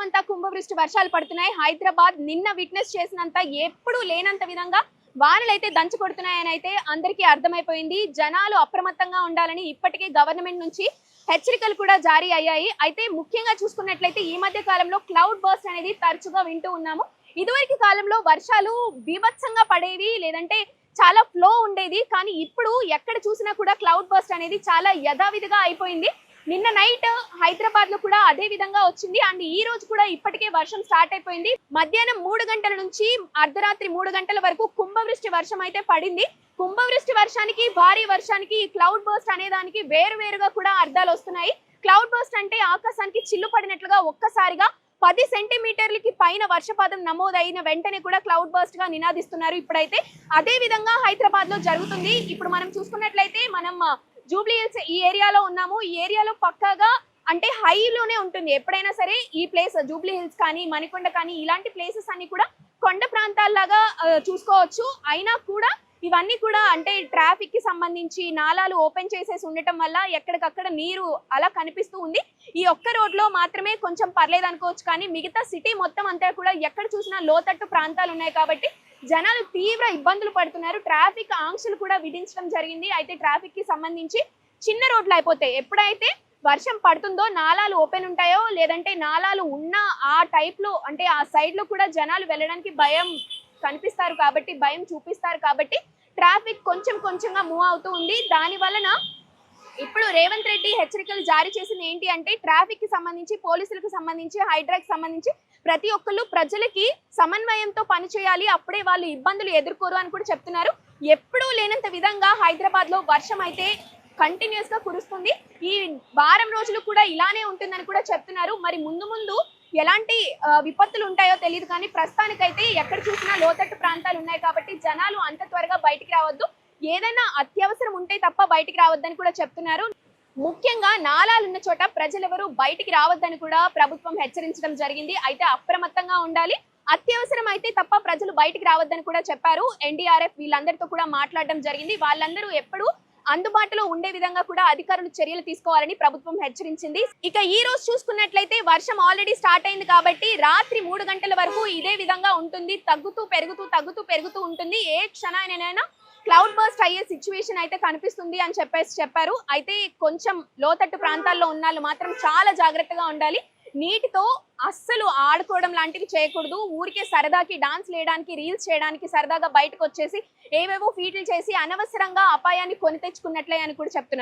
రాష్ట్రమంతా కుంభవృష్టి వర్షాలు పడుతున్నాయి. హైదరాబాద్ నిన్న విట్నెస్ చేసినంత ఎప్పుడూ లేనంత విధంగా వానలైతే దంచి కొడుతున్నాయని అయితే అందరికీ అర్థమైపోయింది. జనాలు అప్రమత్తంగా ఉండాలని ఇప్పటికే గవర్నమెంట్ నుంచి హెచ్చరికలు కూడా జారీ అయ్యాయి. అయితే ముఖ్యంగా చూసుకున్నట్లయితే ఈ మధ్య కాలంలో క్లౌడ్ బర్స్ట్ అనేది తరచుగా వింటూ ఉన్నాము. ఇదివరకు కాలంలో వర్షాలు బీభత్సంగా పడేవి, లేదంటే చాలా ఫ్లో ఉండేది. కానీ ఇప్పుడు ఎక్కడ చూసినా కూడా క్లౌడ్ బర్స్ట్ అనేది చాలా యథావిధిగా అయిపోయింది. నిన్న నైట్ హైదరాబాద్ లో కూడా అదే విధంగా వచ్చింది. అండ్ ఈ రోజు కూడా ఇప్పటికే వర్షం స్టార్ట్ అయిపోయింది. మధ్యాహ్నం 3 గంటల నుంచి అర్ధరాత్రి 3 గంటల వరకు కుంభవృష్టి వర్షం అయితే పడింది. కుంభవృష్టి వర్షానికి, భారీ వర్షానికి ఈ క్లౌడ్ బర్స్ట్ అనే దానికి వేరువేరుగా కూడా అర్థాలు వస్తున్నాయి. క్లౌడ్ బర్స్ట్ అంటే ఆకాశానికి చిల్లు పడినట్లుగా ఒక్కసారిగా 10 సెంటీమీటర్లకి పైన వర్షపాతం నమోదైన వెంటనే కూడా క్లౌడ్ బర్స్ట్ గా నినాదిస్తున్నారు. ఇప్పుడైతే అదే విధంగా హైదరాబాద్ లో జరుగుతుంది. ఇప్పుడు మనం చూసుకున్నట్లయితే మనం జూబ్లీ హిల్స్ ఈ ఏరియాలో ఉన్నాము. ఈ ఏరియాలో పక్కాగా అంటే హైలోనే ఉంటుంది. ఎప్పుడైనా సరే ఈ ప్లేస్ జూబ్లీ హిల్స్ కానీ, మణికొండ కానీ ఇలాంటి ప్లేసెస్ అన్ని కూడా కొండ ప్రాంతాల్లాగా చూసుకోవచ్చు. అయినా కూడా ఇవన్నీ కూడా అంటే ట్రాఫిక్ కి సంబంధించి నాలాలు ఓపెన్ చేసేసి ఉండటం వల్ల ఎక్కడికక్కడ నీరు అలా కనిపిస్తూ ఉంది. ఈ ఒక్క రోడ్ లో మాత్రమే కొంచెం పర్లేదు అనుకోవచ్చు, కానీ మిగతా సిటీ మొత్తం అంతా కూడా ఎక్కడ చూసినా లోతట్టు ప్రాంతాలు ఉన్నాయి కాబట్టి జనాలు తీవ్ర ఇబ్బందులు పడుతున్నారు. ట్రాఫిక్ ఆంక్షలు కూడా విధించడం జరిగింది. అయితే ట్రాఫిక్ కి సంబంధించి చిన్న రోడ్లు అయిపోతాయి. ఎప్పుడైతే వర్షం పడుతుందో నాలాలు ఓపెన్ ఉంటాయో, లేదంటే నాలాలు ఉన్న ఆ టైప్ లో అంటే ఆ సైడ్ లో కూడా జనాలు వెళ్ళడానికి భయం కనిపిస్తారు కాబట్టి, భయం చూపిస్తారు కాబట్టి ట్రాఫిక్ కొంచెం కొంచెంగా మూవ్ అవుతూ ఉంది. దాని వలన ఇప్పుడు రేవంత్ రెడ్డి హెచ్చరికలు జారీ చేసింది ఏంటి అంటే ట్రాఫిక్ కి సంబంధించి, పోలీసులకు సంబంధించి, హైడ్రాకి సంబంధించి ప్రతి ఒక్కళ్ళు ప్రజలకి సమన్వయంతో పనిచేయాలి, అప్పుడే వాళ్ళు ఇబ్బందులు ఎదుర్కోరు అని కూడా చెప్తున్నారు. ఎప్పుడూ లేనంత విధంగా హైదరాబాద్ లో వర్షం అయితే కంటిన్యూస్ గా కురుస్తుంది. ఈ వారం రోజులు కూడా ఇలానే ఉంటుందని కూడా చెప్తున్నారు. మరి ముందు ముందు ఎలాంటి విపత్తులు ఉంటాయో తెలియదు, కానీ ప్రస్తుతానికైతే ఎక్కడ చూసినా లోతట్టు ప్రాంతాలు ఉన్నాయి కాబట్టి జనాలు అంత త్వరగా బయటికి రావద్దు, ఏదైనా అత్యవసరం ఉంటే తప్ప బయటికి రావద్దని కూడా చెప్తున్నారు. ముఖ్యంగా నాలాలున్న చోట ప్రజలెవరూ బయటికి రావద్దని కూడా ప్రభుత్వం హెచ్చరించడం జరిగింది. అయితే అప్రమత్తంగా ఉండాలి, అత్యవసరం అయితే తప్ప ప్రజలు బయటికి రావద్దని కూడా చెప్పారు. ఎన్డీఆర్ఎఫ్ వీళ్ళందరితో కూడా మాట్లాడడం జరిగింది. వాళ్ళందరూ ఎప్పుడు అందుబాటులో ఉండే విధంగా కూడా అధికారులు చర్యలు తీసుకోవాలని ప్రభుత్వం హెచ్చరించింది. ఇక ఈ రోజు చూసుకున్నట్లయితే వర్షం ఆల్రెడీ స్టార్ట్ అయింది కాబట్టి రాత్రి 3 గంటల వరకు ఇదే విధంగా ఉంటుంది. తగ్గుతూ పెరుగుతూ ఉంటుంది. ఏ క్షణానైనా క్లౌడ్ బర్స్ట్ అయ్యే సిచ్యువేషన్ అయితే కనిపిస్తుంది అని చెప్పారు. అయితే కొంచెం లోతట్టు ప్రాంతాల్లో ఉన్న వాళ్ళు మాత్రం చాలా జాగ్రత్తగా ఉండాలి. నీటితో అస్సలు ఆడుకోవడం లాంటివి చేయకూడదు. ఊరికే సరదాకి డాన్స్ వేయడానికి, రీల్స్ చేయడానికి సరదాగా బయటకు వచ్చేసి ఏవేవో ఫీట్లు చేసి అనవసరంగా అపాయాన్ని కొని తెచ్చుకున్నట్లే అని కూడా చెప్తున్నారు.